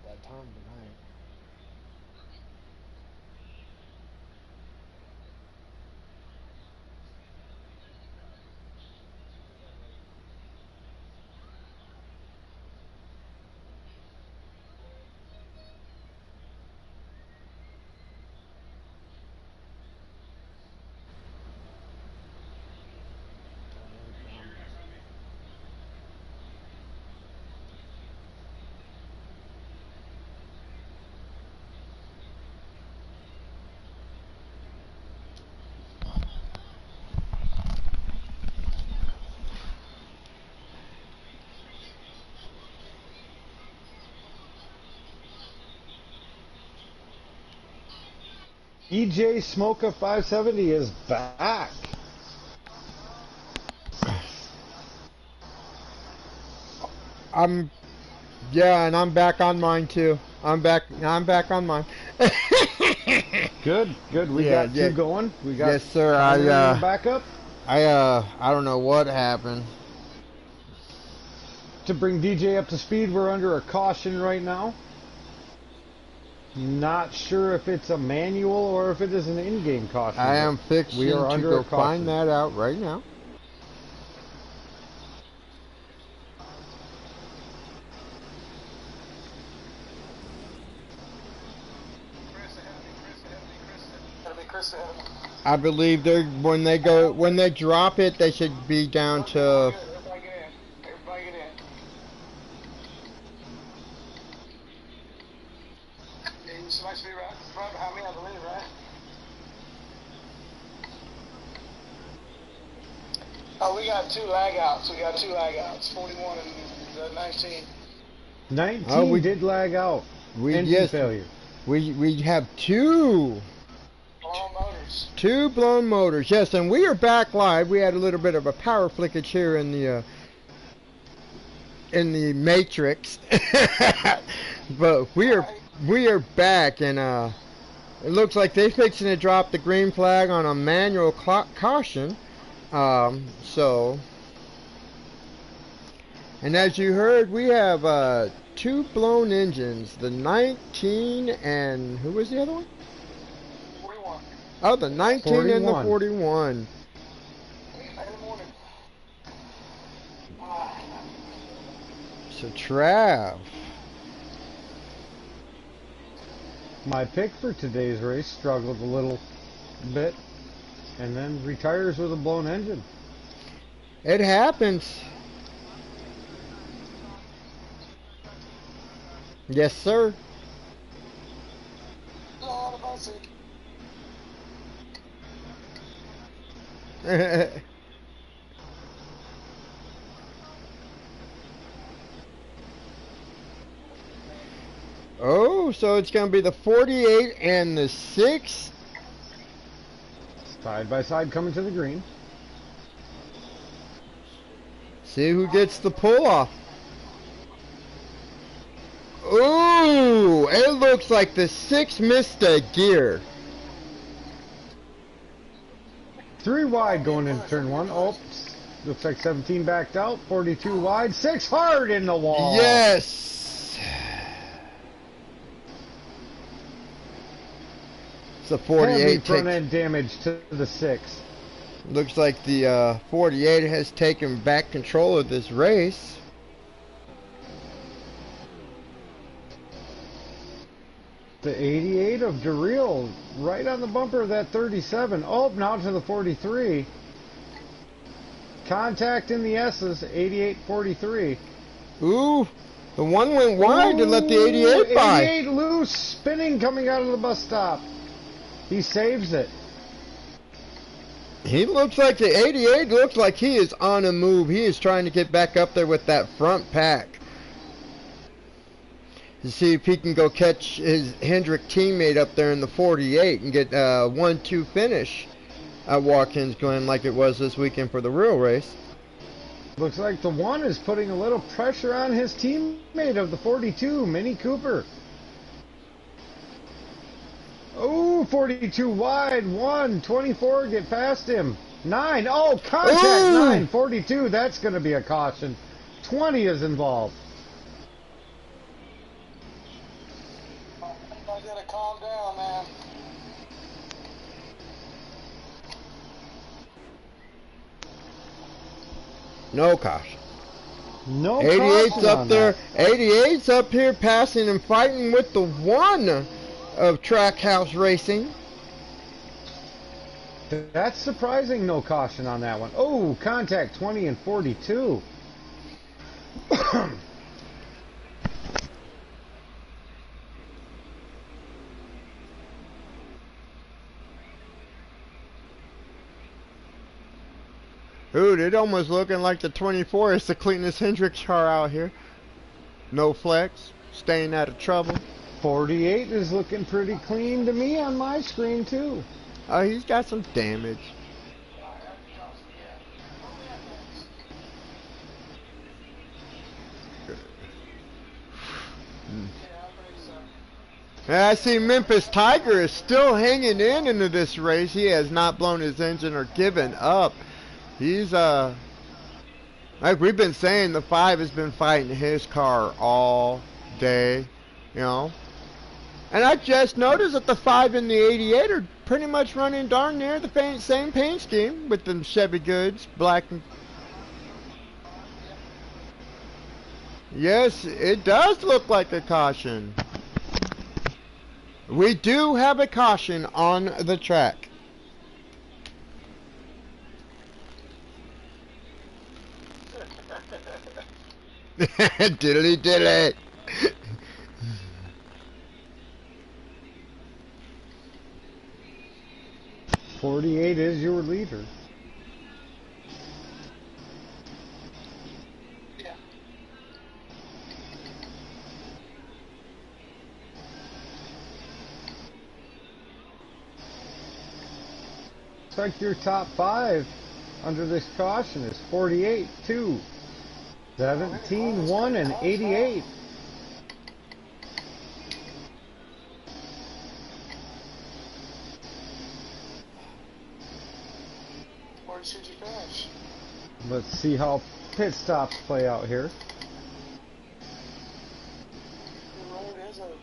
got that time tonight. DjSmoka 570 is back. Yeah, and I'm back on mine too. I'm back on mine. Good, good. We got two going. We got yes, sir. backup. I don't know what happened. To bring DJ up to speed, we're under a caution right now. Not sure if it's a manual or if it is an in-game caution. I am fixing to go find that out right now. I believe when they drop it, they should be down to. Everybody get in. Everybody get in. And somebody should be right behind me, I believe, right? Oh, we got two lag outs. 41 and 19. 19 we did lag out. Yes, failure. We have two. Blown motors. Two blown motors, yes, and we are back live. We had a little bit of a power flickage here in the matrix, but we are back, and it looks like they're fixing to drop the green flag on a manual caution. So, and as you heard, we have two blown engines, the 19 and who was the other one? Oh, the 19 41. And the 41. So, Trav. My pick for today's race struggled a little bit and then retires with a blown engine. It happens. Yes, sir. Oh, so it's going to be the 48 and the 6. Side by side coming to the green. See who gets the pull off. Ooh, it looks like the 6 missed a gear. 3 wide going into turn 1. Oh, looks like 17 backed out. 42 wide. 6 hard in the wall. Yes. It's a 48. Heavy front end damage to the 6. Looks like the 48 has taken back control of this race. The 88 of Darrell right on the bumper of that 37. Oh, now to the 43. Contact in the S's, 88-43. Ooh, the one went wide to let the 88 by. 88 loose, spinning coming out of the bus stop. He saves it. He looks like the 88 looks like he is on a move. He is trying to get back up there with that front pack. To see if he can go catch his Hendrick teammate up there in the 48 and get a 1-2 finish at Watkins Glen like it was this weekend for the real race. Looks like the 1 is putting a little pressure on his teammate of the 42, Minnie Cooper. Oh, 42 wide, 1, 24, get past him. 9, oh, contact, ooh. 9, 42, that's going to be a caution. 20 is involved. No caution. No 88's caution up on there. that. 88's up here passing and fighting with the one of Trackhouse Racing. That's surprising, no caution on that one. Oh, contact 20 and 42. Dude, it almost looking like the 24 is the cleanest Hendricks car out here. No flex, staying out of trouble. 48 is looking pretty clean to me on my screen, too. Oh, he's got some damage. And I see Memphis Tiger is still hanging in into this race. He has not blown his engine or given up. He's, like we've been saying, the 5 has been fighting his car all day, you know. And I just noticed that the 5 and the 88 are pretty much running darn near the same paint scheme with them Chevy Goods, black and... Yes, it does look like a caution. We do have a caution on the track. Diddly diddly. 48 is your leader. Yeah. Looks like your top 5 under this caution is 48, 2, 17, 1, and 88. Where should you finish? Let's see how pit stops play out here. The road is open.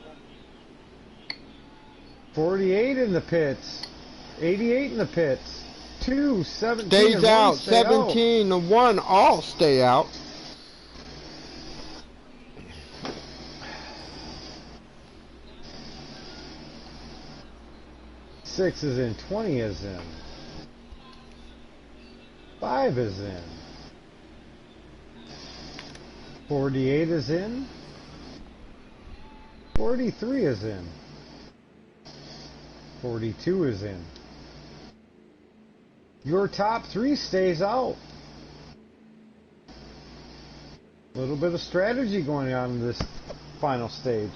48 in the pits. 88 in the pits. 2, 17, Stays and 1 out. stay out. 17 to 1 all stay out. Six is in. 20 is in. 5 is in. 48 is in. 43 is in. 42 is in. Your top 3 stays out. A little bit of strategy going on in this final stage.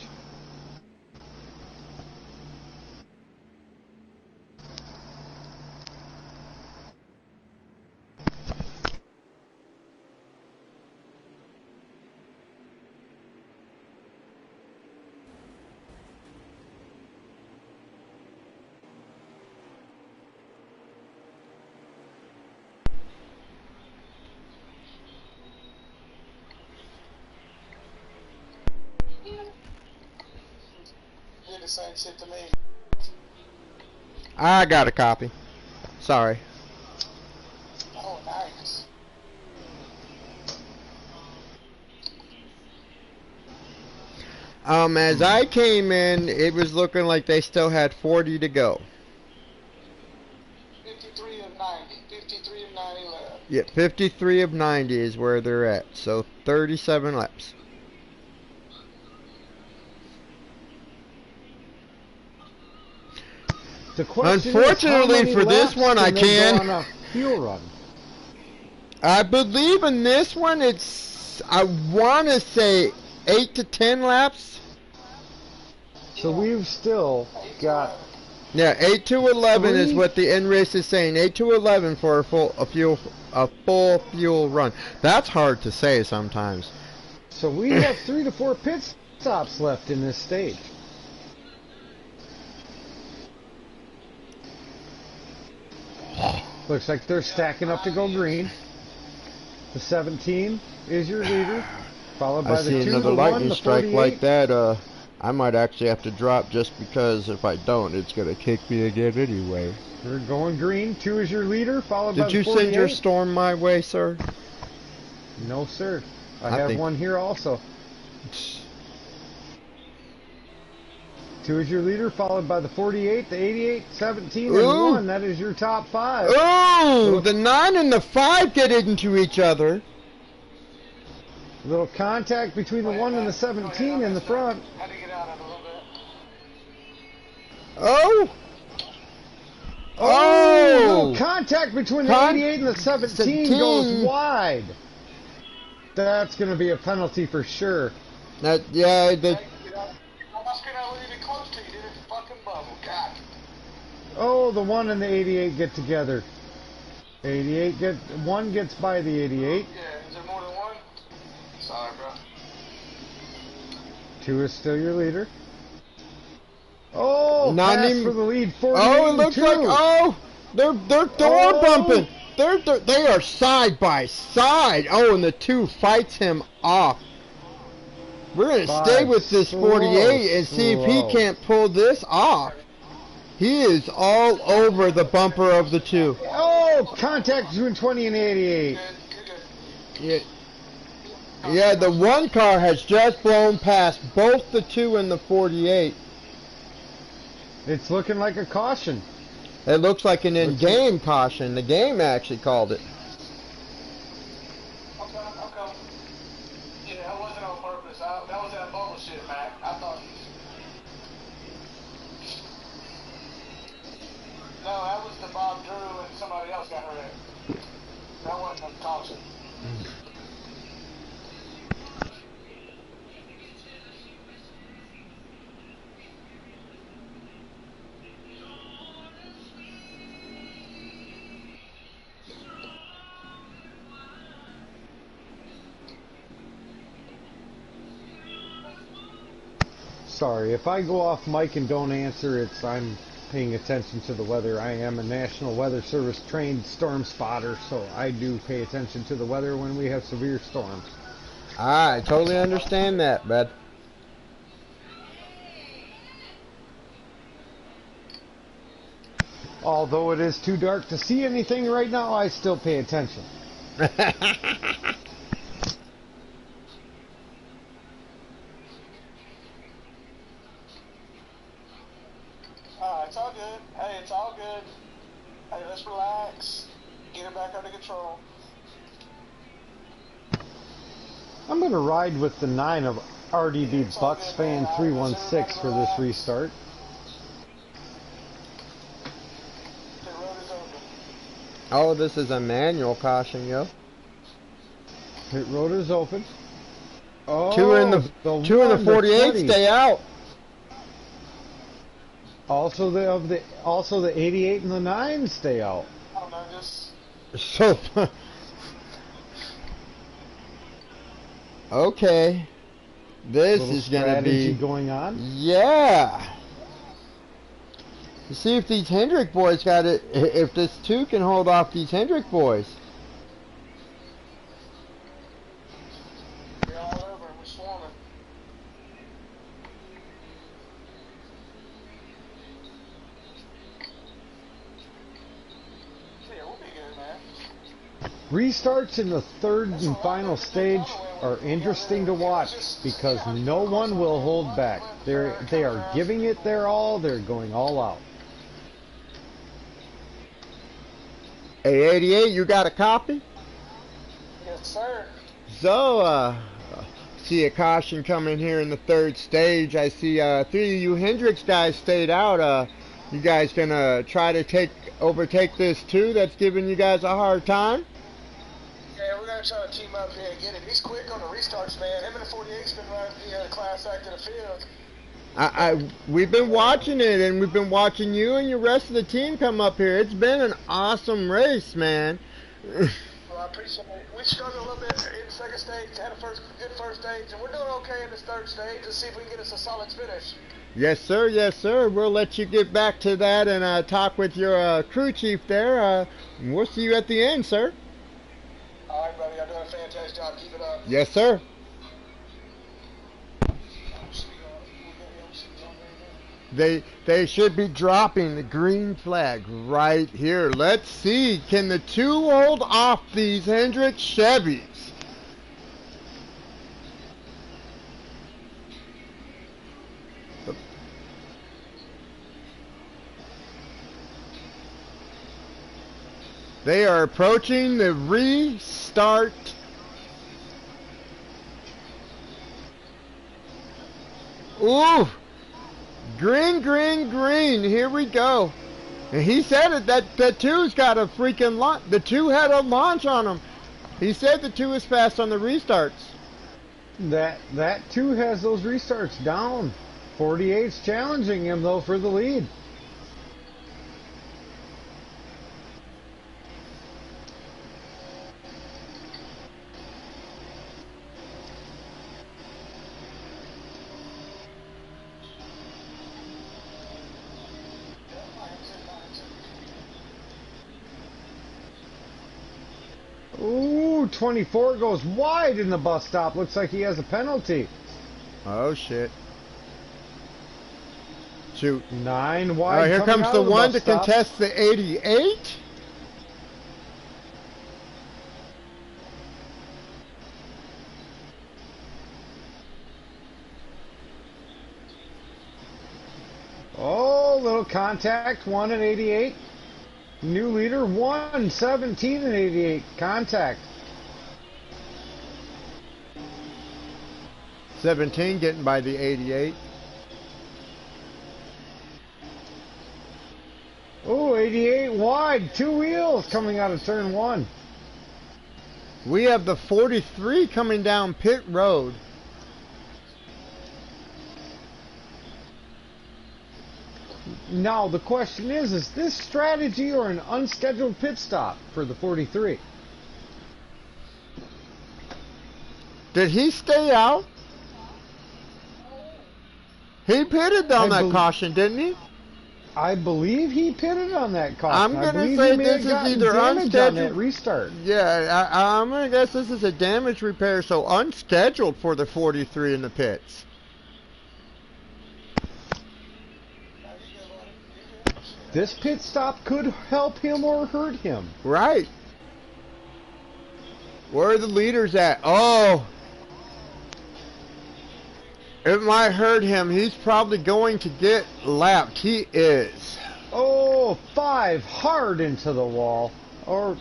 Did the same shit to me. I got a copy. Sorry. Oh, nice. As I came in, it was looking like they still had 40 to go. 53 of 90. 53 of 90 left. Yeah, 53 of 90 is where they're at. So 37 laps. The question Unfortunately is, how many for this laps one, I they can. go on a fuel run? I believe in this one, it's, I want to say 8 to 10 laps. So we've still got Yeah, 8 to 11 is 3. what the end race is saying. 8 to 11 for a full fuel run. That's hard to say sometimes. So we have 3 to 4 pit stops left in this stage. Looks like they're stacking up to go green. The 17 is your leader, followed by I the see 2, another the 1, lightning the strike 48. like that. I might actually have to drop just because if I don't, it's gonna kick me again anyway. We're going green. 2 is your leader, followed by Did the you 48. send your storm my way, sir? No, sir. I have one here also. 2 is your leader, followed by the 48, the 88, 17, and 1. That is your top 5. Oh, the 9 and the 5 get into each other. A little contact between the 1 and the 17 in the front. Had to get out of it a little bit. Oh! Oh! No, contact between the 88 and the 17 goes wide. That's going to be a penalty for sure. Yeah, Oh, the 1 and the 88 get together. 1 gets by the 88. Yeah, is there more than 1? Sorry, bro. 2 is still your leader. Oh, not pass even for the lead. 48. Oh, it looks like they're door bumping. They are side by side. Oh, and the 2 fights him off. We're gonna stay with this 48 and see if he can't pull this off. He is all over the bumper of the 2. Oh, contact between 20 and 88. Yeah, the 1 car has just blown past both the 2 and the 48. It's looking like a caution. It looks like an in-game caution. The game actually called it. Okay. Yeah, that wasn't on purpose. That was that bullshit, Mac. I thought... No, that was the Bob Drew and somebody else got hurt. That wasn't a caution. Sorry, if I go off mic and don't answer, I'm paying attention to the weather. I am a National Weather Service trained storm spotter, so I do pay attention to the weather when we have severe storms. I totally understand that, bud. Although it is too dark to see anything right now, I still pay attention. It's all good. Hey, it's all good. Hey, let's relax. Get it back under control. I'm going to ride with the 9 of RDB Bucks fan 316 for this restart. The road is open. Oh, this is a manual caution, yo. Pit road is open. Oh, 2 in the 48 stay out. Also the 88 and the 9 stay out. I don't know, just... So okay, this is gonna be going on. Yeah. You see if these Hendrick boys got it. If this 2 can hold off these Hendrick boys. We're all over. We're swarming. Restarts in the 3rd and final stage are interesting to watch because no one will hold back. They are giving it their all. They're going all out. Hey, 88, you got a copy? Yes, sir. So, see a caution coming here in the 3rd stage. I see 3 of you Hendricks guys stayed out. You guys gonna try to overtake this 2 that's giving you guys a hard time? Yeah, we're going to try to team up here and get it. He's quick on the restarts, man. Him and the 48's been running the class act in the field. We've been watching it, and we've been watching you and your rest of the team come up here. It's been an awesome race, man. Well, I appreciate it. We struggled a little bit in the 2nd stage, had a good first stage, and we're doing okay in this 3rd stage. Let's see if we can get us a solid finish. Yes, sir. Yes, sir. We'll let you get back to that and talk with your crew chief there. We'll see you at the end, sir. All right, buddy. You're doing a fantastic job. Keep it up. Yes, sir. They should be dropping the green flag right here. Let's see. Can the 2 hold off these Hendrick Chevys? They are approaching the restart. Ooh! Green, green, green. Here we go. And he said it, that the 2's got a freaking launch. The 2 had a launch on him. He said the 2 is fast on the restarts. That 2 has those restarts down. 48's challenging him though for the lead. Ooh, 24 goes wide in the bus stop. Looks like he has a penalty. Oh shit. Shoot. 9 wide. Oh, here comes the one to contest the 88. Oh, little contact. 1 and 88. New leader. 1, 17 and 88. Contact. 17 getting by the 88. Oh, 88 wide. 2 wheels coming out of turn 1. We have the 43 coming down pit road. Now, the question is this strategy or an unscheduled pit stop for the 43? Did he stay out? He pitted on that caution, didn't he? I believe he pitted on that caution. I'm going to say this is either unscheduled restart. Yeah, I'm going to guess this is a damage repair, so unscheduled for the 43 in the pits. This pit stop could help him or hurt him. Right. Where are the leaders at? Oh. It might hurt him. He's probably going to get lapped. He is. Oh, 5 hard into the wall. Or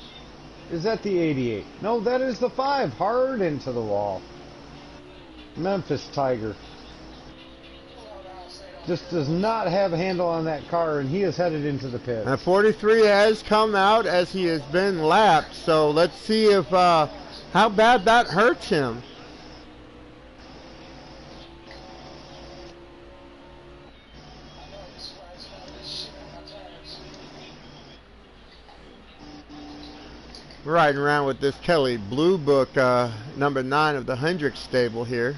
is that the 88? No, that is the 5 hard into the wall. Memphis Tiger just does not have a handle on that car, and he is headed into the pit. And 43 has come out as he has been lapped. So let's see if how bad that hurts him. Riding around with this Kelly Blue Book, number 9 of the Hendricks stable here.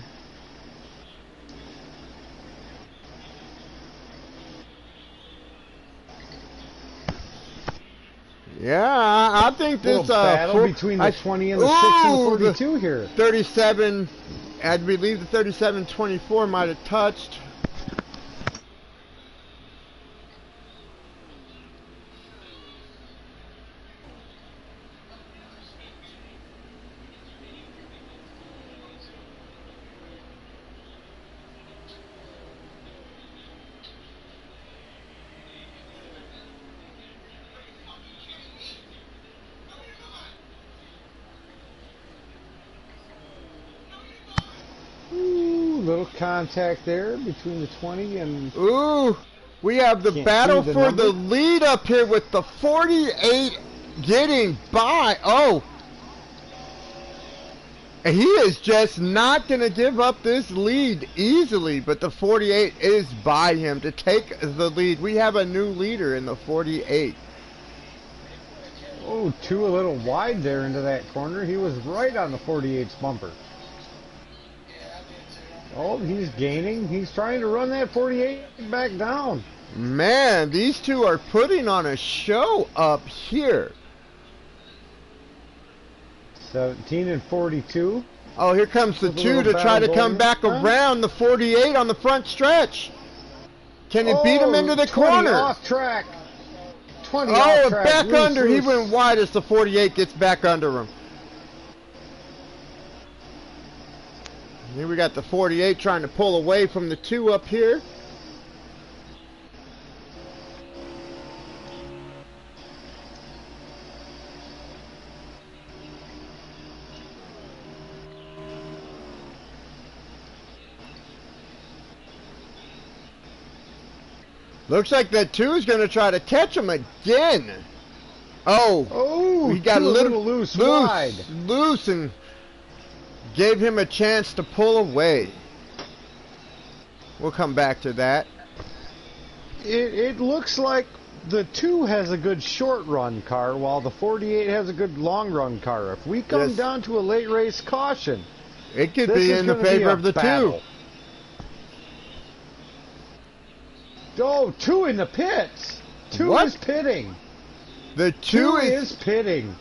Yeah, I think this battle between the 20 and the 6 and the 42 here. 37, I believe the 37-24 might have touched. Little contact there between the 20 and... Ooh, we have the battle for the lead up here with the 48 getting by. Oh, he is just not going to give up this lead easily, but the 48 is by him to take the lead. We have a new leader in the 48. Oh, 2 a little wide there into that corner. He was right on the 48's bumper. Oh, he's gaining. He's trying to run that 48 back down. Man, these two are putting on a show up here. 17 and 42. Oh, here comes the 2 to try to come back around the 48 on the front stretch. Can he beat him into the corner? Off track. 20 off off track. Back under. He went wide as the 48 gets back under him. Here we got the 48 trying to pull away from the 2 up here. Looks like that 2 is going to try to catch him again. Oh, he got a little loose wide. Loose and gave him a chance to pull away. We'll come back to that. It looks like the 2 has a good short run car, while the 48 has a good long run car. If we come down to a late race caution, it could be in the favor of the battle. 2. Oh, 2 in the pits. 2 What? is pitting. The 2 is pitting.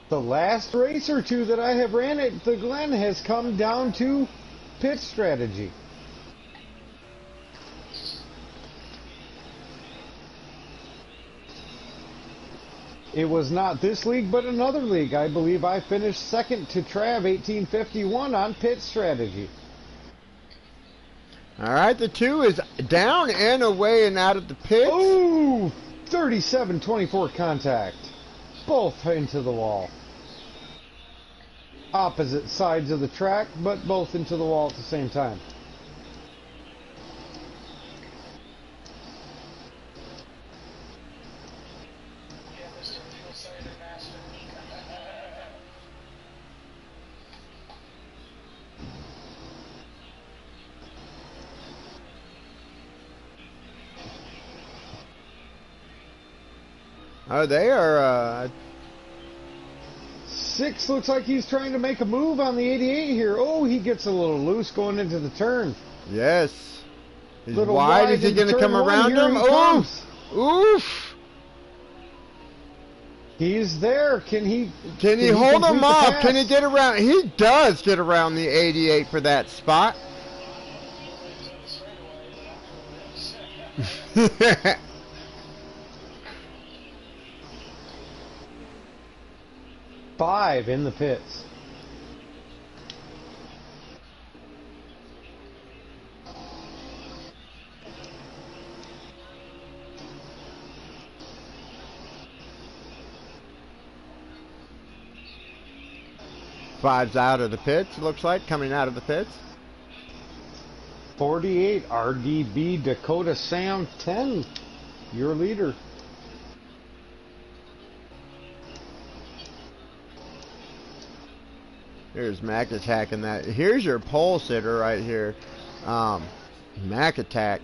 The last race or 2 that I have ran at the Glen has come down to pit strategy. It was not this league, but another league. I believe I finished second to Trav 1851 on pit strategy. All right, the 2 is down and away and out of the pits. Ooh, 37-24 contact. Both into the wall. Opposite sides of the track, but both into the wall at the same time. Oh, they are 6 looks like he's trying to make a move on the 88 here. Oh, he gets a little loose going into the turn. Yes. He's Little wide. Is he going to come around him? Oof. Oof. He's there. Can he hold him off? Can he get around? He does get around the 88 for that spot. 5 in the pits. Five's out of the pits, looks like, coming out of the pits. 48 RDB Dakota Sam 10, your leader. Here's Mac attacking that. Here's your pole sitter right here. Mac attack.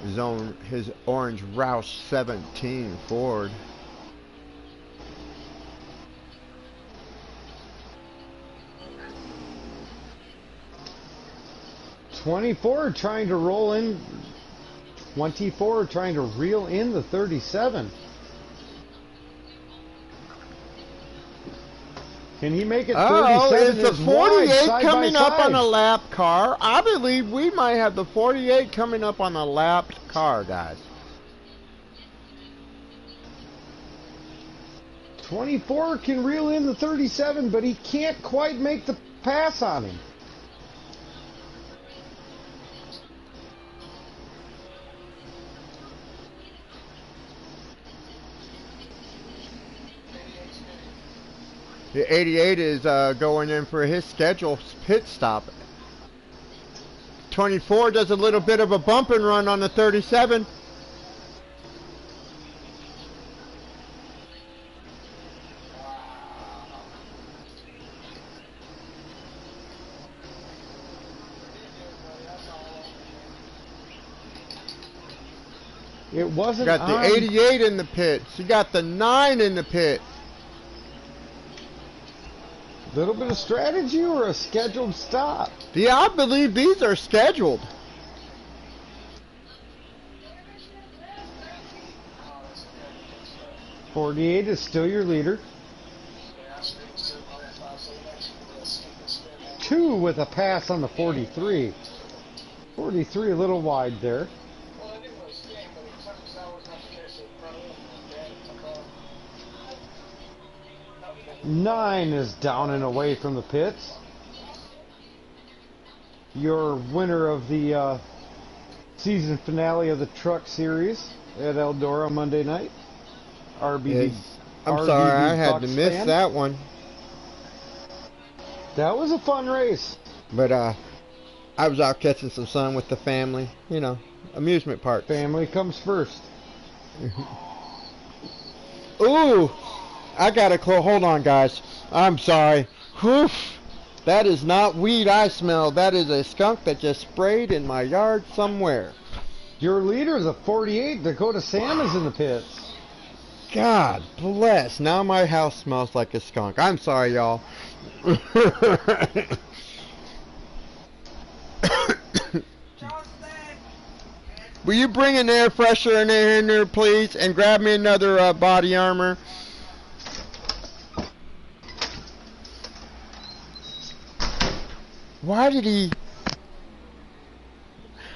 His orange Roush 17 Ford. .24 trying to roll in. 24 trying to reel in the 37. Can he make it 37? Oh, is the 48 wide, coming side up on a lap car? I believe we might have the 48 coming up on a lapped car, guys. 24 can reel in the 37, but he can't quite make the pass on him. The 88 is going in for his scheduled pit stop. 24 does a little bit of a bump and run on the 37. It wasn't. You got the 88 in the pits. You got the 9 in the pit. Little bit of strategy or a scheduled stop? Yeah, I believe these are scheduled. .48 is still your leader. 2 with a pass on the 43. 43 a little wide there. 9 is down and away from the pits. your winner of the season finale of the Truck Series at Eldora Monday night. RBD. Yes. I'm sorry, I had to miss that one. That was a fun race. But I was out catching some sun with the family. You know, amusement park. Family comes first. Ooh, I gotta hold on, guys. I'm sorry. Whew. That is not weed I smell. That is a skunk that just sprayed in my yard somewhere. Your leader, the 48, Dakota Sam, is in the pits. God bless. Now my house smells like a skunk. I'm sorry, y'all. Will you bring an air freshener in there, please, and grab me another body armor? Why did he?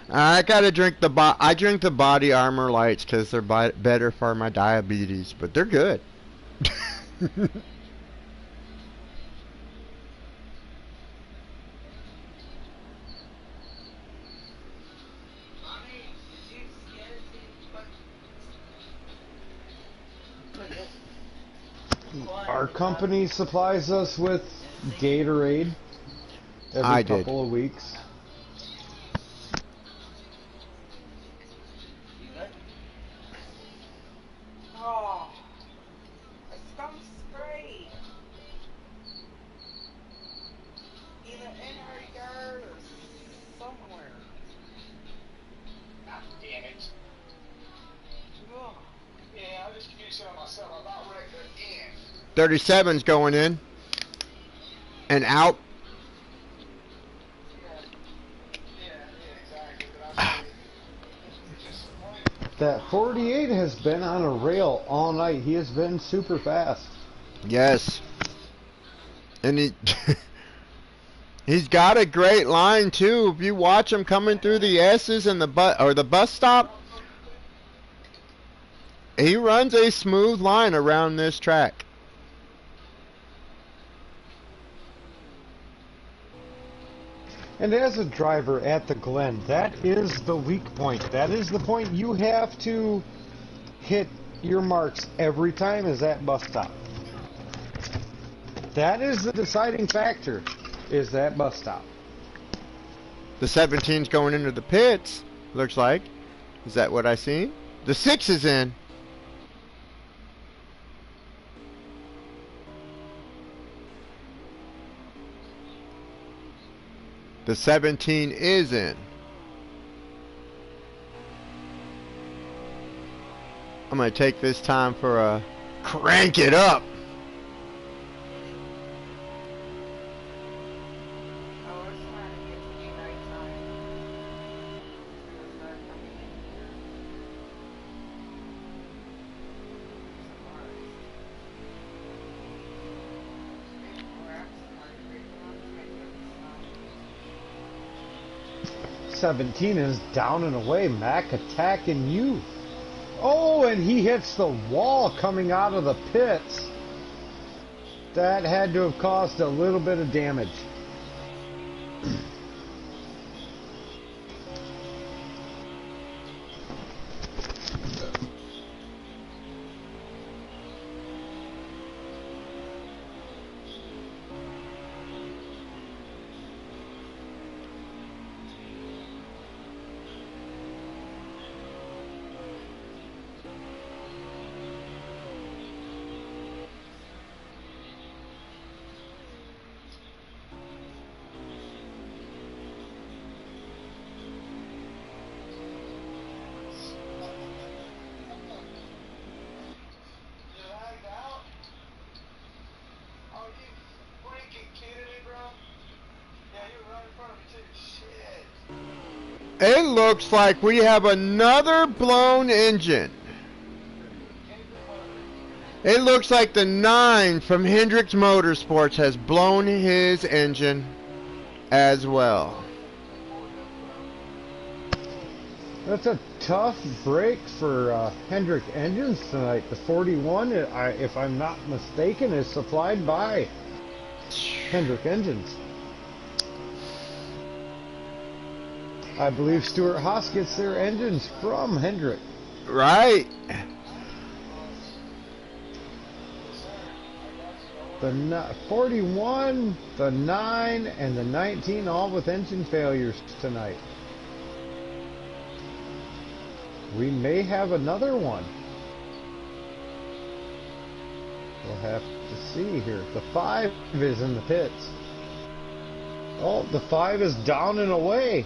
I gotta drink I drink the body armor lights because they're better for my diabetes, but they're good. Our company supplies us with Gatorade every couple of weeks. Oh, a skunk spray. Either in her yard or somewhere. Ah, damn it. Ugh. Yeah, I just communicated on myself. I'm not wrecked again. 37's going in and out. That 48 has been on a rail all night. He has been super fast. Yes. And he's got a great line too. If you watch him coming through the S's and the bus stop, he runs a smooth line around this track. And as a driver at the Glen, that is the weak point. That is the point you have to hit your marks every time, is that bus stop. That is the deciding factor, is that bus stop. The 17's going into the pits, looks like. Is that what I see? The 6 is in. The 17 is in. I'm going to take this time for a crank it up. '17 is down and away. Mac attacking you. Oh, and he hits the wall coming out of the pits. That had to have caused a little bit of damage. It looks like we have another blown engine. It looks like the 9 from Hendricks Motorsports has blown his engine as well. That's a tough break for Hendrick Engines tonight. The 41, if I'm not mistaken, is supplied by Hendrick Engines. I believe Stuart Haas gets their engines from Hendrick. Right. The 41, the 9, and the 19 all with engine failures tonight. We may have another one. We'll have to see here. The 5 is in the pits. Oh, the 5 is down and away.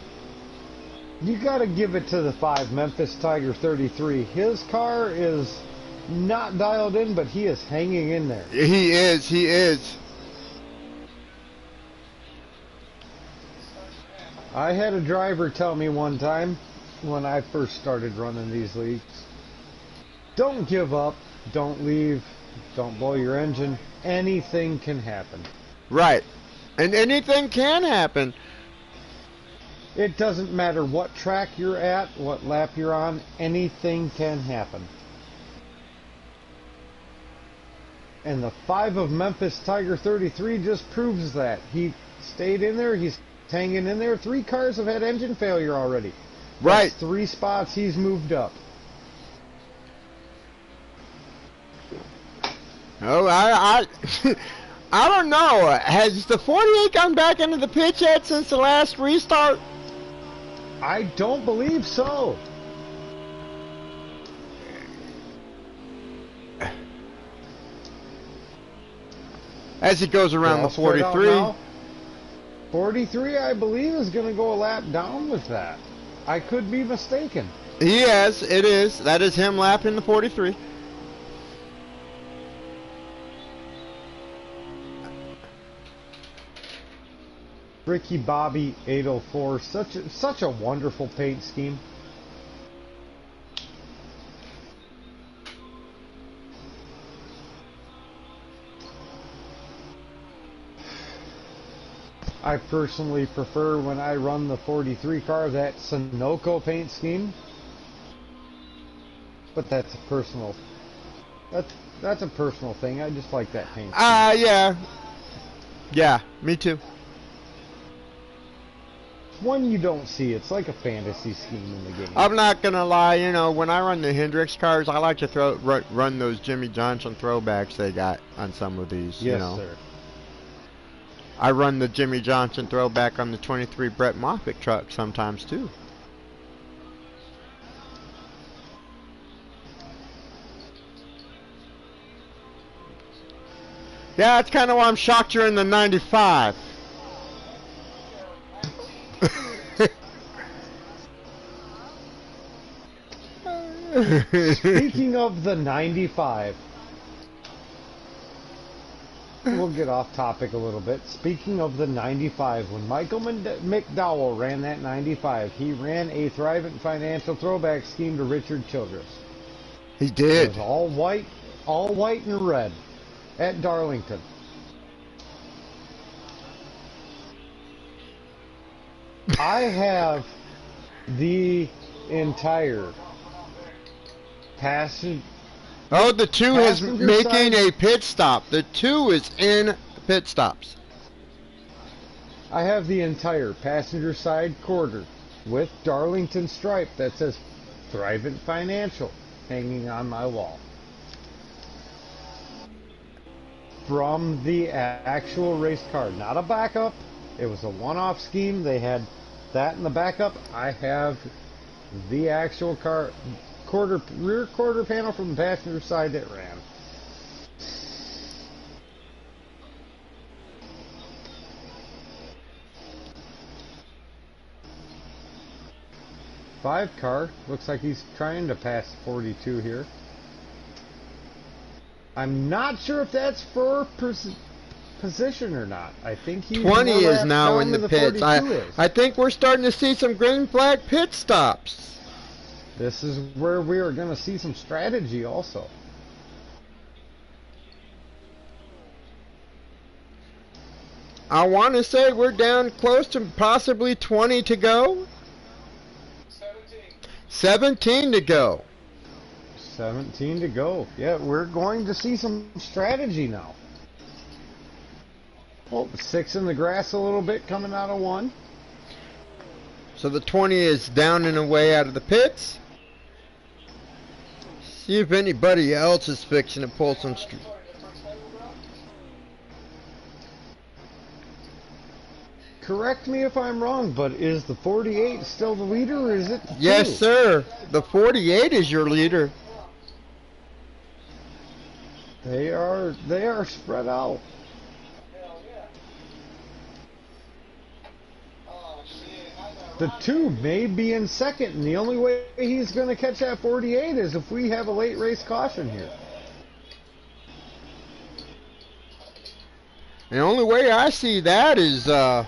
You got to give it to the 5, Memphis Tiger 33. His car is not dialed in, but he is hanging in there. He is. He is. I had a driver tell me one time when I first started running these leagues, don't give up, don't leave, don't blow your engine. Anything can happen. Right. And anything can happen. It doesn't matter what track you're at, what lap you're on, anything can happen. And the 5 of Memphis Tiger 33 just proves that. He stayed in there, he's hanging in there. 3 cars have had engine failure already. Right. That's 3 spots he's moved up. Oh, I don't know. Has the 48 gone back into the pitch yet since the last restart? I don't believe so. As he goes around the 43. 43, I believe, is going to go a lap down with that. I could be mistaken. He has. It is. That is him lapping the 43. Ricky Bobby 804, such a wonderful paint scheme. I personally prefer when I run the 43 car that Sunoco paint scheme, but that's a personal thing. I just like that paint scheme. Yeah, me too. One you don't see. It's like a fantasy scheme in the game. I'm not gonna lie, you know, when I run the Hendrix cars, I like to run those Jimmy Johnson throwbacks they got on some of these. Yes, you know. sir. I run the Jimmy Johnson throwback on the 23 Brett Moffitt truck sometimes too. Yeah, that's kind of why I'm shocked you're in the 95. Speaking of the 95, we'll get off topic a little bit. Speaking of the 95, when Michael McDowell ran that 95, he ran a Thrivent Financial throwback scheme to Richard Childress. He did. It was all white and red at Darlington. I have the entire passenger. Oh, the 2 is Passenger making side. a pit stop. The 2 is in pit stops. I have the entire passenger side quarter with Darlington stripe that says Thrivent Financial hanging on my wall. From the actual race car, not a backup. It was a one-off scheme. They had that in the backup. I have the actual car rear quarter panel from the passenger side that ran. Five car looks like he's trying to pass 42 here. I'm not sure if that's for position or not. I think he's 20 more is laps now down in than the pits. 42 is. I think we're starting to see some green flag pit stops. This is where we are going to see some strategy also. I want to say we're down close to possibly 20 to go. 17 to go. 17 to go. Yeah, we're going to see some strategy now. Well, 6 in the grass a little bit coming out of 1. So the 20 is down and away out of the pits. See if anybody else is fixing to pull some Correct me if I'm wrong, but is the 48 still the leader, or is it the Yes, 2? sir. The 48 is your leader. They are spread out. The 2 may be in second, and the only way he's going to catch that 48 is if we have a late race caution here. The only way I see that is as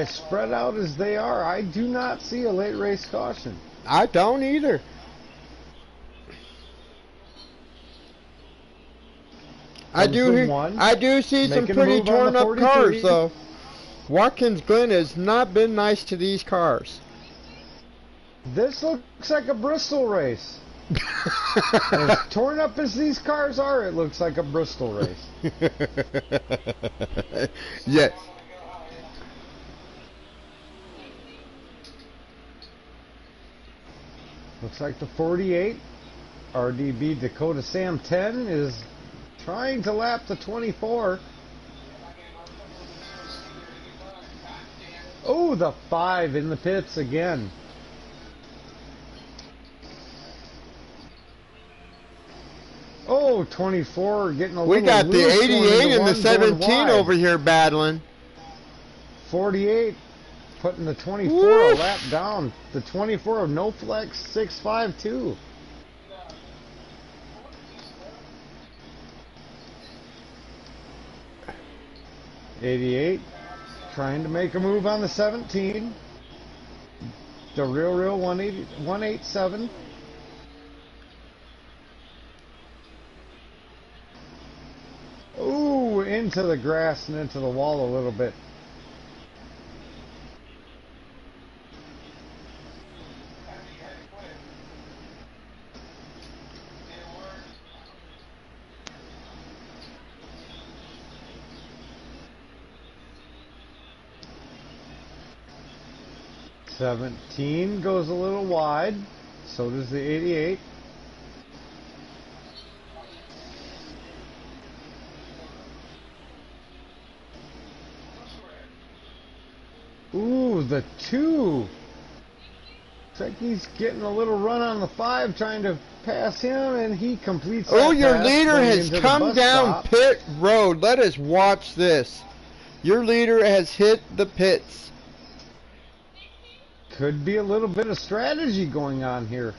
spread out as they are, I do not see a late race caution. I don't either. I do see some pretty torn up cars though. Watkins Glen has not been nice to these cars. This looks like a Bristol race. As torn up as these cars are, it looks like a Bristol race. Yes. Looks like the 48, RDB Dakota Sam 10, is trying to lap the 24. Oh, the 5 in the pits again. Oh, 24 getting a little We got the loose, 88 and the 17 over here battling. 48 putting the 24 Woo! a lap down. The 24 of No Flex 652. '88 trying to make a move on the 17. The real 187. Ooh, into the grass and into the wall a little bit. '17 goes a little wide. So does the '88. Ooh, the 2. Looks like he's getting a little run on the 5, trying to pass him, and he completes that Oh, your pass, leader going has into the come bus down stop. pit road. Let us watch this. Your leader has hit the pits. Could be a little bit of strategy going on here.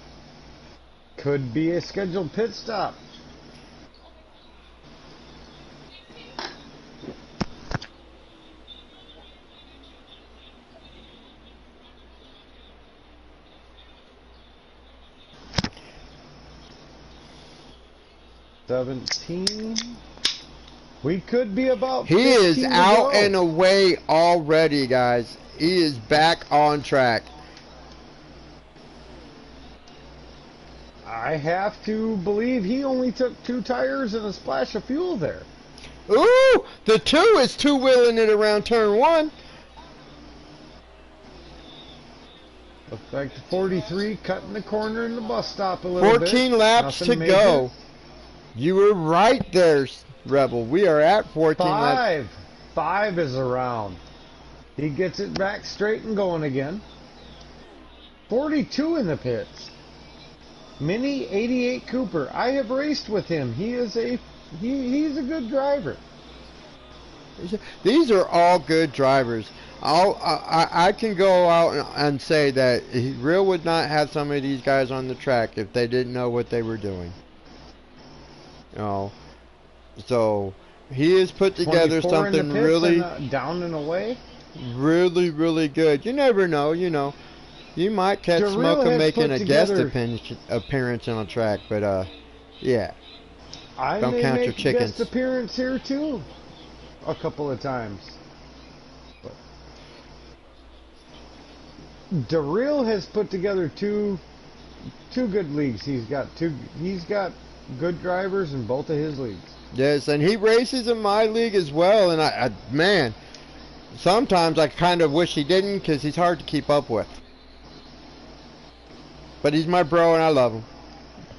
Could be a scheduled pit stop. '17. We could be about. He is 15 to out go. and away already, guys. He is back on track. I have to believe he only took 2 tires and a splash of fuel there. Ooh, the 2 is two-wheeling it around turn 1. Looks like the 43 cutting the corner in the bus stop a little bit. 14 laps Nothing to major. go. You were right there, Rebel. We are at 14 laps. 5 is around. He gets it back straight and going again. 42 in the pits. Mini 88 Cooper. I have raced with him. He's a good driver. These are all good drivers. I can go out and say that Real would not have some of these guys on the track if they didn't know what they were doing. You know, so he has put together 24 in the something pits really and, down and away. really good. You never know, you know. You might catch DeReal Smoka has making put a guest together- appearance on a track, but yeah. I Don't may count your make a chickens. guest appearance here too, a couple of times. But DeReal has put together two good leagues. He's got good drivers in both of his leagues. Yes, and he races in my league as well, and man, sometimes I kind of wish he didn't because he's hard to keep up with. But he's my bro and I love him.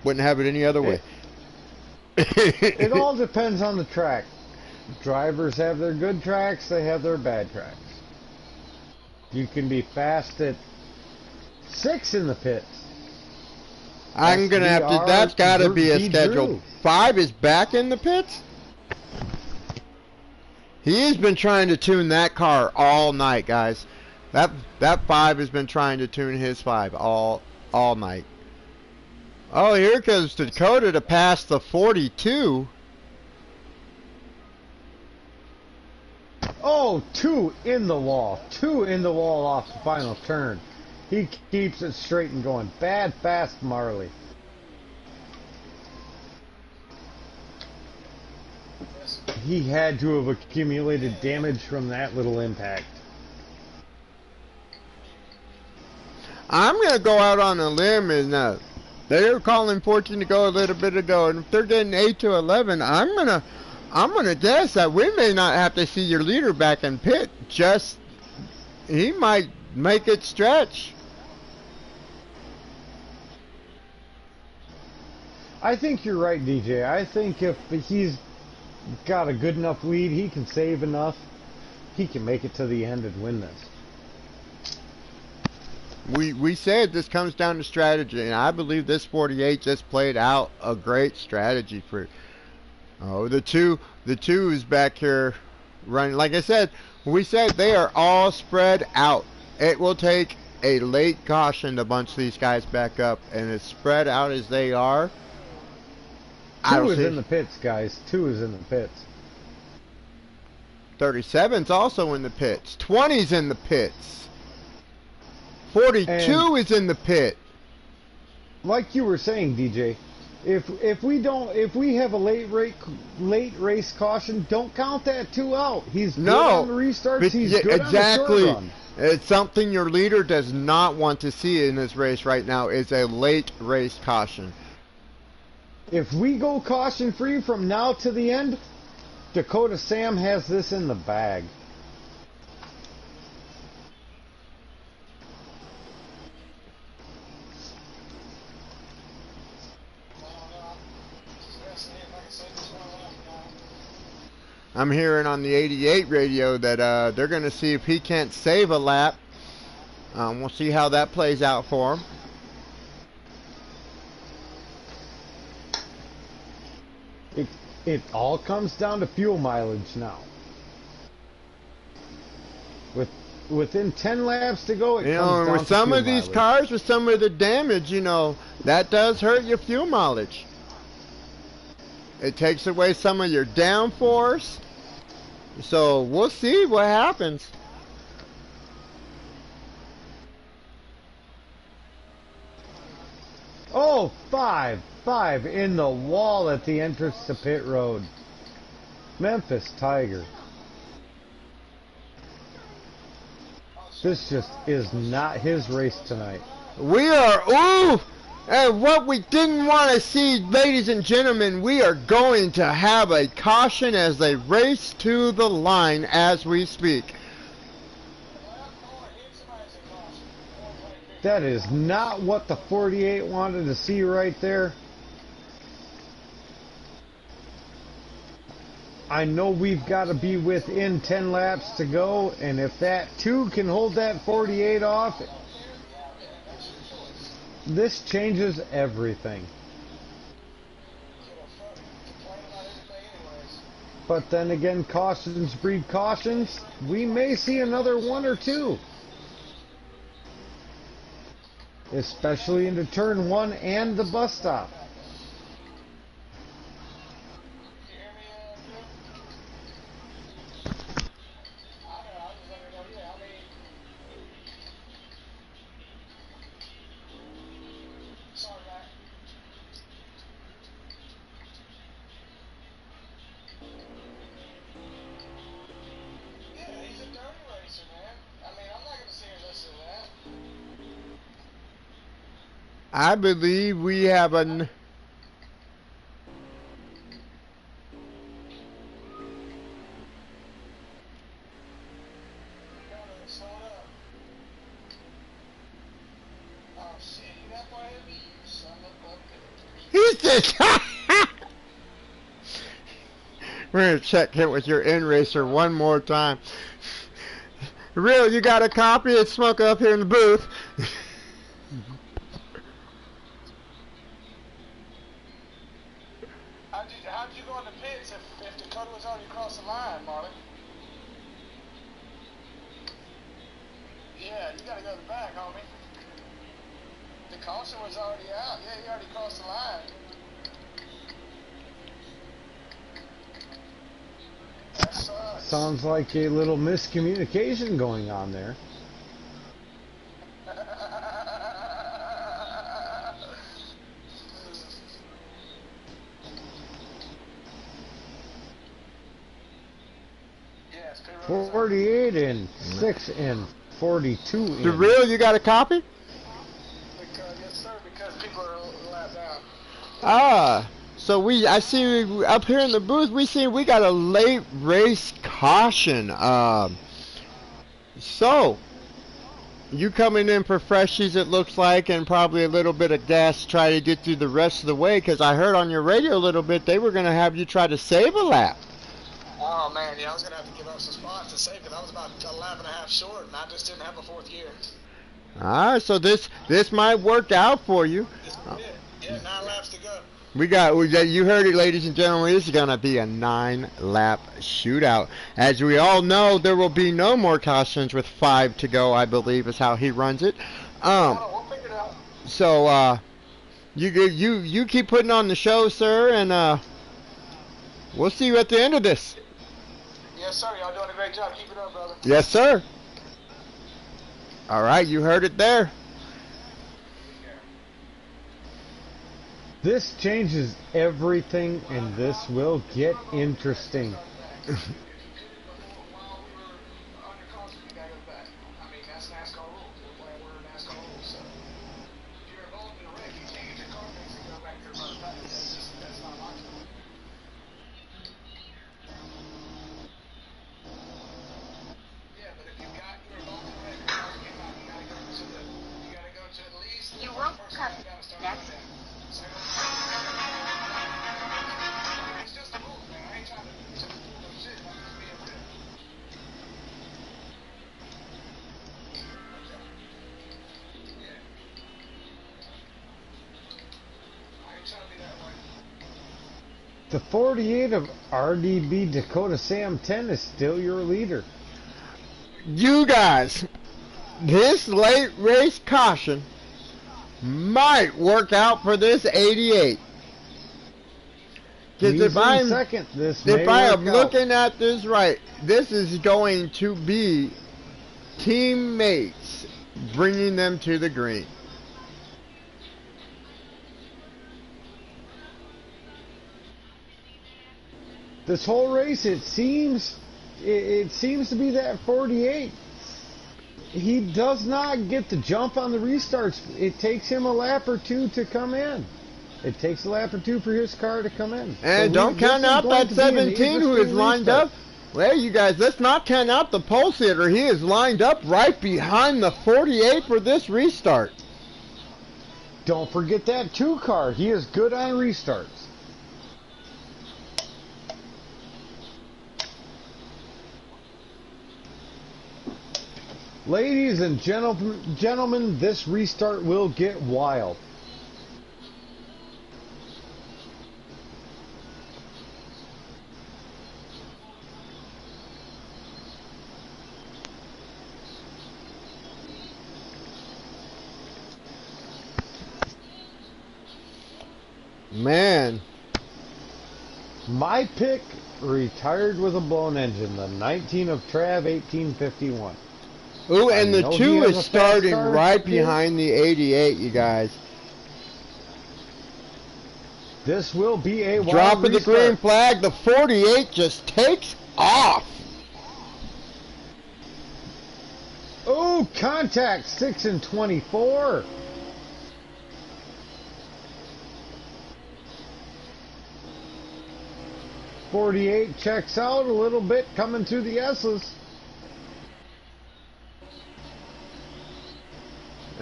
Wouldn't have it any other way. It all depends on the track. Drivers have their good tracks, they have their bad tracks. You can be fast at 6 in the pits. I'm going to have to, that's got to be a schedule. Drew. 5 is back in the pits? He has been trying to tune that car all night, guys. That 5 has been trying to tune his 5 all night. Oh, here comes Dakota to pass the 42. Oh, 2 in the wall. 2 in the wall off the final turn. He keeps it straight and going. Bad, fast Marley. He had to have accumulated damage from that little impact. I'm going to go out on a limb and they were calling 14 to go a little bit ago, and if they're getting 8 to 11, I'm gonna guess that we may not have to see your leader back in pit. Just he might make it stretch. I think you're right, DJ. I think if he's got a good enough lead, he can save enough, he can make it to the end and win this. We said this comes down to strategy, and I believe this 48 just played out a great strategy for. Oh, the two is back here running. Like I said, we said they are all spread out. It will take a late caution to bunch these guys back up, and as spread out as they are. 2 is in the pits, guys. 2 is in the pits. 37's also in the pits. 20's in the pits. 42 is in the pit. Like you were saying, DJ, if we have a late race caution, don't count that 2 out. He's good on the restarts. He's good exactly. on the short run. It's something your leader does not want to see in this race right now is a late race caution. If we go caution free from now to the end, Dakota Sam has this in the bag. I'm hearing on the 88 radio that they're going to see if he can't save a lap. We'll see how that plays out for him. It all comes down to fuel mileage now. Within 10 laps to go, it comes down with to some fuel of these mileage. cars, with some of the damage, that does hurt your fuel mileage. It takes away some of your downforce. So we'll see what happens. Oh, 5 in the wall at the entrance to pit road. Memphis Tiger. This just is not his race tonight. We are, and what we didn't want to see, ladies and gentlemen, we are going to have a caution as they race to the line as we speak. That is not what the 48 wanted to see right there. I know we've got to be within 10 laps to go, and if that 2 can hold that 48 off, this changes everything. But then again, cautions breed cautions. We may see another 1 or 2. Especially into turn 1 and the bus stop. I believe we have an... it. We're going to check it with your in-racer one more time. Real, you got a copy? It's Smoker up here in the booth. How'd you go in the pits if Dakota was already across the line, Marley? Yeah, you gotta go to the back, homie. The caution was already out. Yeah, you already crossed the line. That sucks. Sounds like a little miscommunication going on there. Yes, 48 and 6 and 42 The in. Real, you got a copy? Yes, sir, because people are a lap down. Ah, so I see up here in the booth, we got a late race caution. So you coming in for freshies, it looks like, and probably a little bit of gas to try to get through the rest of the way, because I heard on your radio a little bit they were going to have you try to save a lap. Oh man, yeah, I was gonna have to give up some spots to save it. I was about a lap and a half short, and I just didn't have a fourth gear. Alright, so this might work out for you. Yeah, 9 laps to go. You heard it, ladies and gentlemen. This is going to be a 9-lap shootout. As we all know, there will be no more cautions with 5 to go, I believe, is how he runs it. We'll figure it out. So, you keep putting on the show, sir, and we'll see you at the end of this. Yes, sir. Y'all doing a great job. Keep it up, brother. Yes, sir. All right, you heard it there. This changes everything, and this will get interesting. The 48 of RDB Dakota Sam 10 is still your leader. You guys, this late race caution might work out for this 88. Because if I am looking at this right, this is going to be teammates bringing them to the green. This whole race, it seems to be that 48. He does not get the jump on the restarts. It takes him a lap or two to come in. It takes a lap or two for his car to come in. And so don't count out that 17 who is lined up. Well, you guys, let's not count out the pole sitter. He is lined up right behind the 48 for this restart. Don't forget that 2 car. He is good on restarts. Ladies and gentlemen, this restart will get wild. Man. My pick retired with a blown engine, the 19 of Trav 1851. Ooh, and the 2 is starting right behind the 88, you guys. This will be a wild drop of the restart. green flag. The 48 just takes off. Oh, contact 6 and 24. .48 checks out a little bit coming through the S's.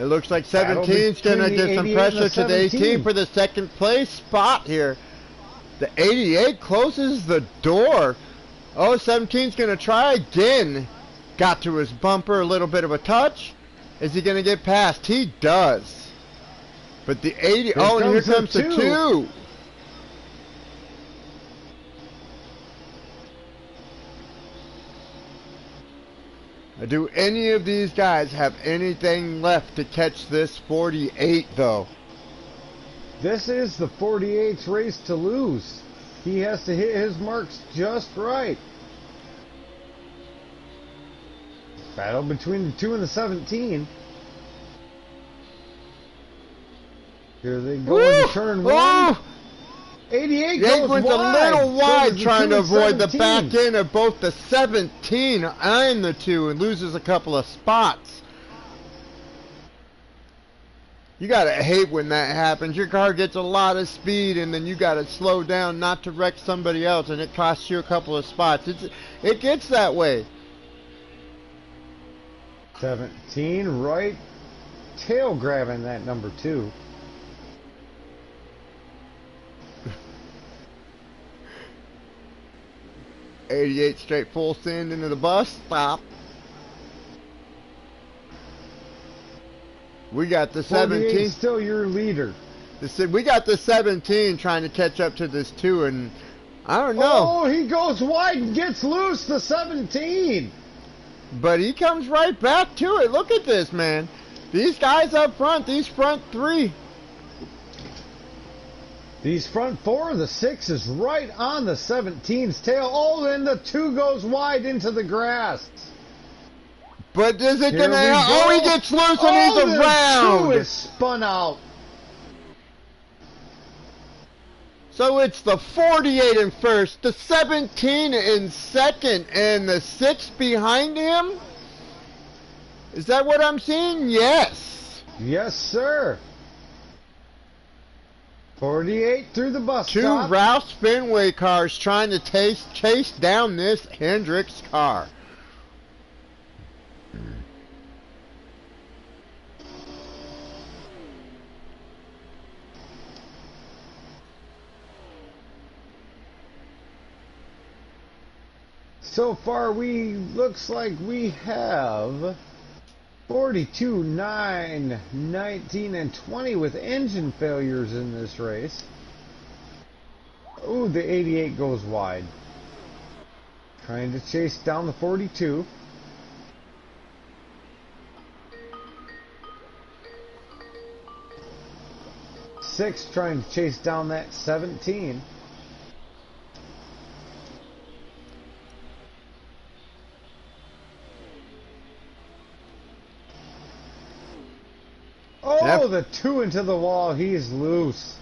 It looks like Battle 17's going to between the give some 88 pressure and to the 18 17. for the second place spot here. The 88 closes the door. Oh, 17's going to try again. Got to his bumper, a little bit of a touch. Is he going to get past? He does. But the 80, oh, and here comes the 2. Do any of these guys have anything left to catch this 48, though? This is the 48's race to lose. He has to hit his marks just right. Battle between the 2 and the 17. Here they go in turn 1. 88 goes wide. a little wide, So trying to avoid 17. the back end of both the 17 and the 2, and loses a couple of spots. You gotta hate when that happens. Your car gets a lot of speed, and then you gotta slow down not to wreck somebody else, and it costs you a couple of spots. It gets that way. 17 right tail grabbing that number 2. '88 straight full send into the bus stop. We got the 17 still your leader. We got the 17 trying to catch up to this 2, and I don't know. Oh, he goes wide and gets loose, the 17. But he comes right back to it. Look at this, man. These guys up front, these front 3. These front 4, the 6 is right on the 17's tail. Oh, and the 2 goes wide into the grass. But is it going to help? Oh, he gets loose and he's around. The 2 is spun out. So it's the 48 in first, the 17 in second, and the 6 behind him? Is that what I'm seeing? Yes. Yes, sir. 48 through the bus stop. 2 Roush Fenway cars trying to chase down this Hendricks car. So far, looks like we have 42, 9, 19, and 20 with engine failures in this race. Ooh, the 88 goes wide. Trying to chase down the 42. Six trying to chase down that 17. Oh, Yep. the 2 into the wall. He's loose.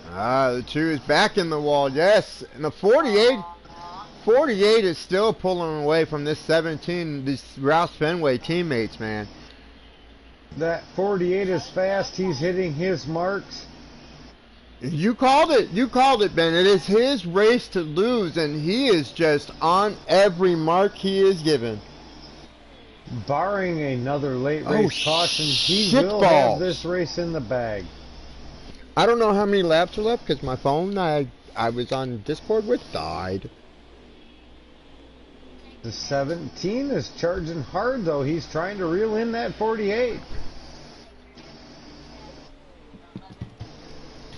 The 2 is back in the wall, yes. And the 48 is still pulling away from this 17, these Roush Fenway teammates, man. That 48 is fast. He's hitting his marks. You called it. You called it, Ben. It is his race to lose, and he is just on every mark he is given. Barring another late race caution, he will shitballs. have this race in the bag. I don't know how many laps are left because my phone I was on Discord with died. The 17 is charging hard, though. He's trying to reel in that 48.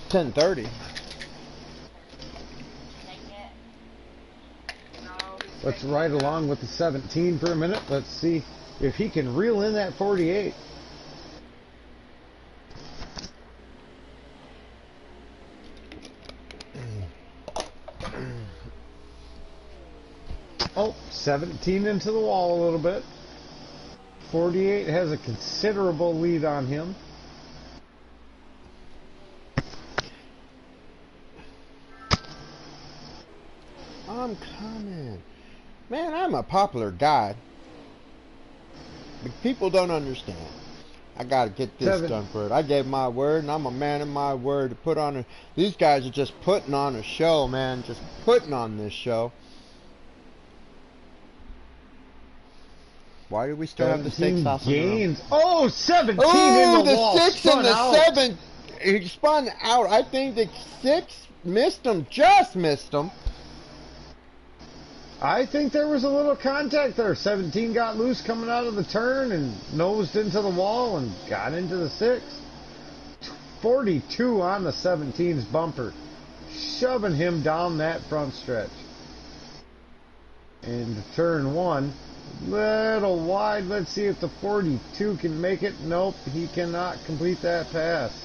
10:30. Let's ride along with the 17 for a minute. Let's see if he can reel in that 48. Oh, 17 into the wall a little bit. 48 has a considerable lead on him. I'm coming. Man, I'm a popular guy. But people don't understand. I gotta get this done for it. I gave my word, and I'm a man of my word to put on a... These guys are just putting on a show, man. Just putting on this show. Why do we still have the 17 six off on the road? gains. Oh, 17 in Oh, the wall. the 6 Spun and the out. 7. He spun out. I think the 6 missed him. Just missed him. I think there was a little contact there. 17 got loose coming out of the turn and nosed into the wall and got into the 6. 42 on the 17's bumper, shoving him down that front stretch. And turn 1, little wide. Let's see if the 42 can make it. Nope, he cannot complete that pass.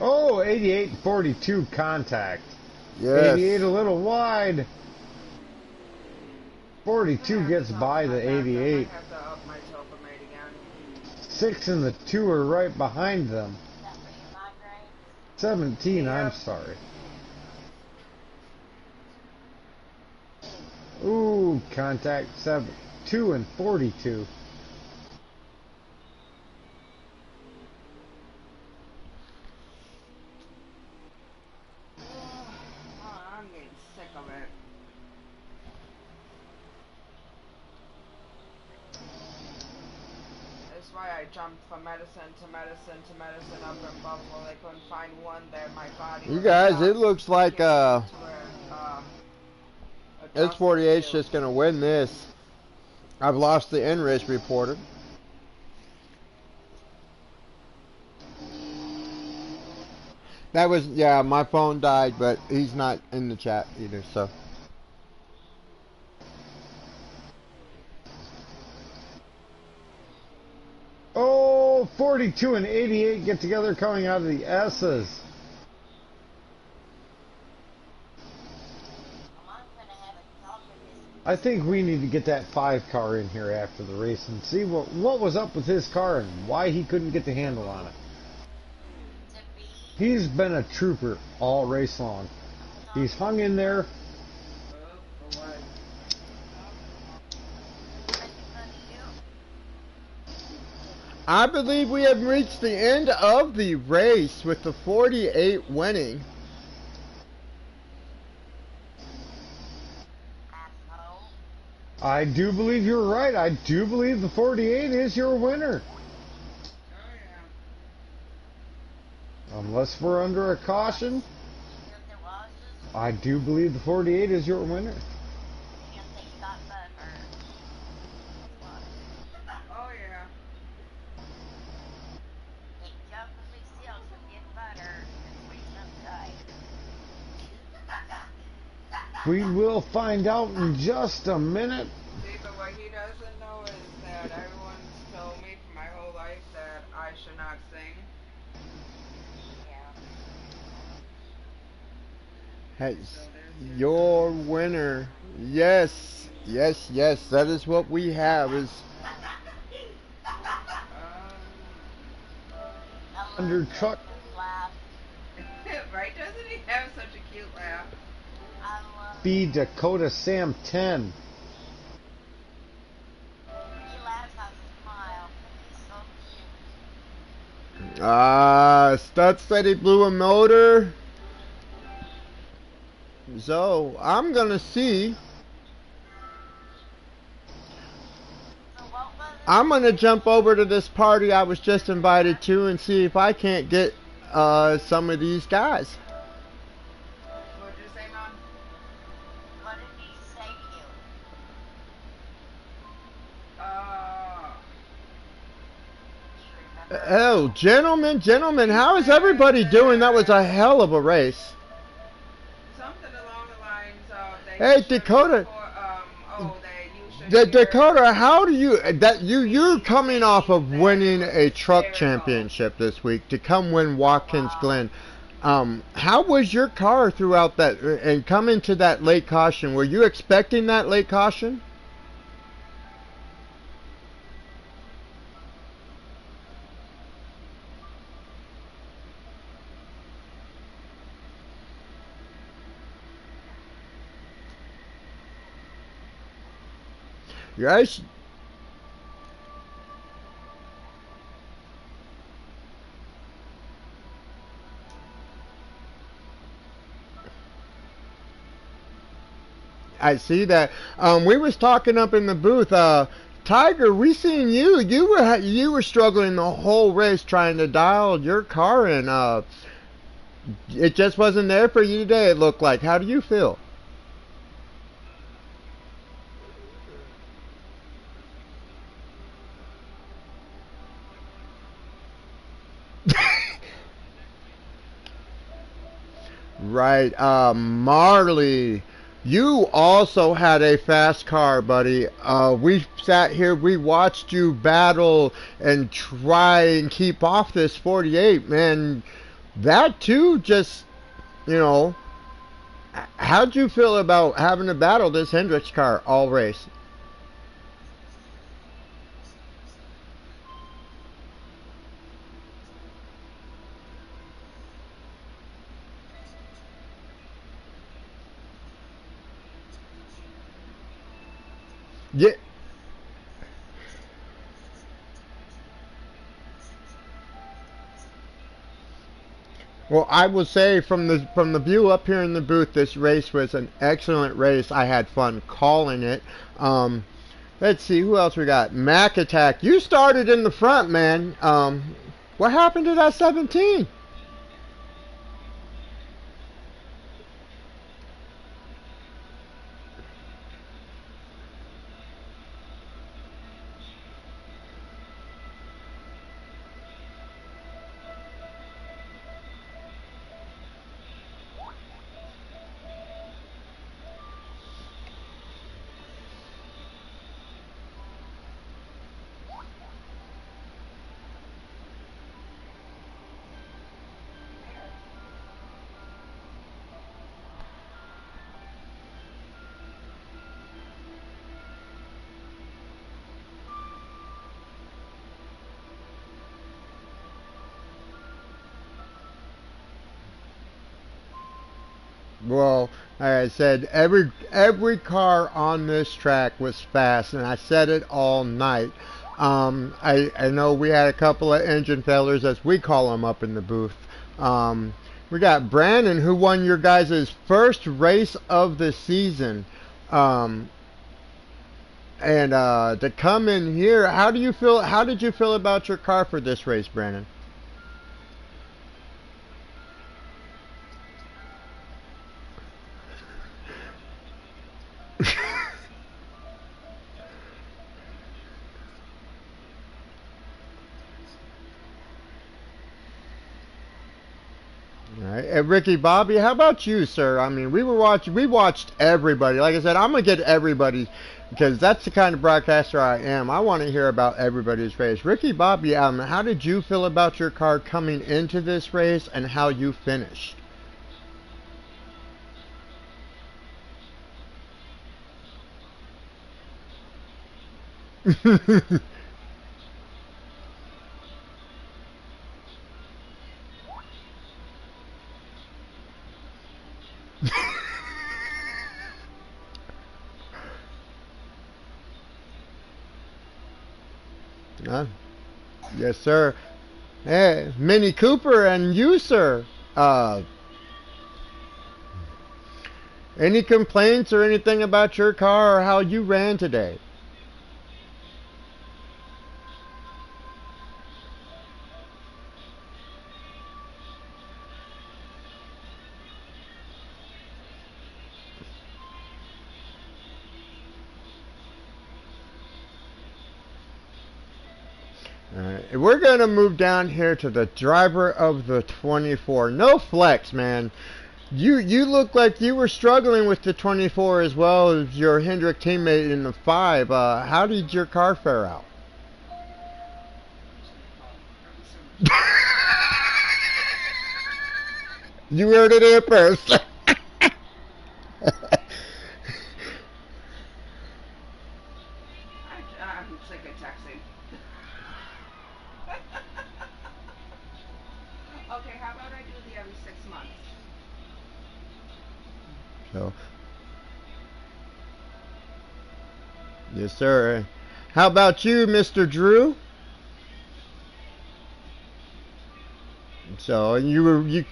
Oh, 88-42 contact. Yes. 88 a little wide. 42 gets by the 88. 6 and the 2 are right behind them. 17, I'm sorry. Ooh, contact 2 and 42. I'm getting sick of it. That's why I jumped from medicine to medicine to medicine up in Buffalo. They couldn't find one there. My body. You guys, it looks like S48's just going to win this. I've lost the end race reporter. That was, yeah, my phone died, but he's not in the chat either, so. Oh, 42 and 88 get together coming out of the S's. I think we need to get that 5 car in here after the race and see what was up with his car and why he couldn't get the handle on it. He's been a trooper all race long. He's hung in there. I believe we have reached the end of the race with the 48 winning. I do believe you're right. I do believe the 48 is your winner. Unless we're under a caution, I do believe the 48 is your winner. Oh yeah. We will find out in just a minute. See, but what he doesn't know is that everyone's told me for my whole life that I should not sing. Hey, your winner. Yes, yes, yes. That is what we have. Is Under truck. Right? Doesn't he have such a cute laugh? B Dakota Sam 10. Stutz said he blew a motor. So I'm gonna see. I'm gonna jump over to this party I was just invited to and see if I can't get some of these guys. What'd you say, Mom? What did he say to you? Oh, gentlemen, how is everybody doing? That was a hell of a race. Something along the lines of that. Hey, Dakota. Dakota, how do you're coming off of winning a truck championship this week to come win Watkins Glen. How was your car throughout that and come into that late caution? Were you expecting that late caution? Yes. I see that. We was talking up in the booth. Tiger, we seen you. You were struggling the whole race trying to dial your car in. It just wasn't there for you today. It looked like. How do you feel? Right. Marley, you also had a fast car, buddy. We sat here, we watched you battle and try and keep off this 48, man. That too, just, you know, how'd you feel about having to battle this Hendricks car all race? Yeah. Well, I will say from the view up here in the booth, this race was an excellent race. I had fun calling it. Um, let's see who else we got. Mac Attack, you started in the front, man. What happened to that 17? Well, like I said, every car on this track was fast, and I said it all night. I know we had a couple of engine failures, as we call them up in the booth. We got Brandon, who won your guys' first race of the season. Um, and to come in here, how do you feel? How did you feel about your car for this race, Brandon? All right. And Ricky Bobby, how about you, sir? I mean, we watched everybody. Like I said, I'm gonna get everybody because that's the kind of broadcaster I am. I want to hear about everybody's race. Ricky Bobby, how did you feel about your car coming into this race and how you finished? Uh, yes, sir. Hey, Minnie Cooper and you, sir. Uh, any complaints or anything about your car or how you ran today? Alright, we're gonna move down here to the driver of the 24. No flex, man. You look like you were struggling with the 24 as well as your Hendrick teammate in the 5. How did your car fare out? You heard it here first. I'm sick of texting. Okay, how about I do the every 6 months? So, Yes, sir. How about you, Mr. Drew? So you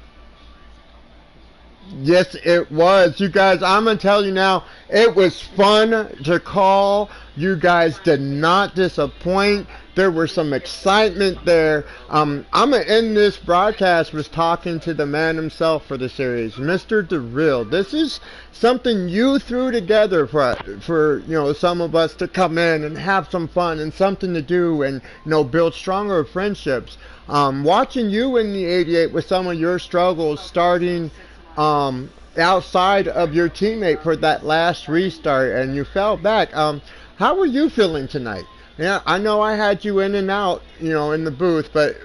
yes, it was. You guys, I'm going to tell you now, it was fun to call. You guys did not disappoint. There was some excitement there. I'm going to end this broadcast with talking to the man himself for the series, Mr. DeReal. This is something you threw together for some of us to come in and have some fun and something to do and build stronger friendships. Watching you in the 88 with some of your struggles starting outside of your teammate for that last restart, and you fell back. How were you feeling tonight? Yeah, I know I had you in and out, in the booth, but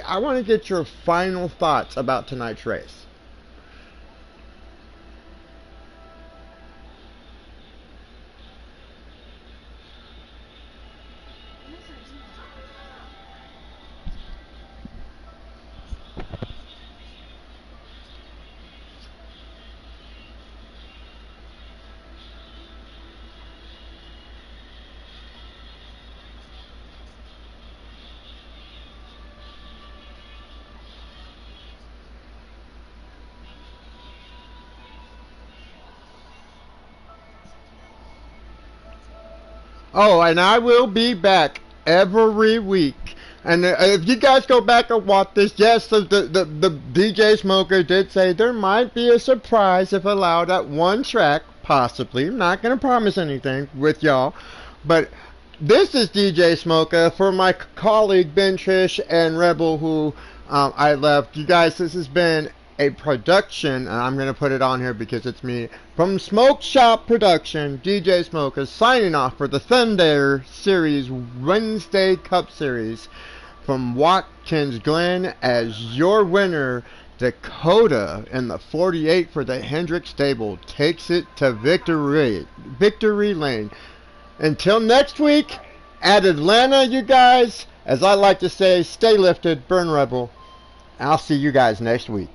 I want to get your final thoughts about tonight's race. Oh, and I will be back every week. And if you guys go back and watch this, yes, the DjSmoka did say there might be a surprise if allowed at one track, possibly. I'm not going to promise anything with y'all. But this is DjSmoka for my colleague BenTrish and Rebel, who I left. You guys, this has been a production, and I'm going to put it on here because it's me, from Smoke Shop Production, DjSmoka, signing off for the Thunder Series Wednesday Cup Series from Watkins Glen as your winner. Dakota in the 48 for the Hendrick stable takes it to victory lane. Until next week at Atlanta, you guys, as I like to say, stay lifted, burn rebel. I'll see you guys next week.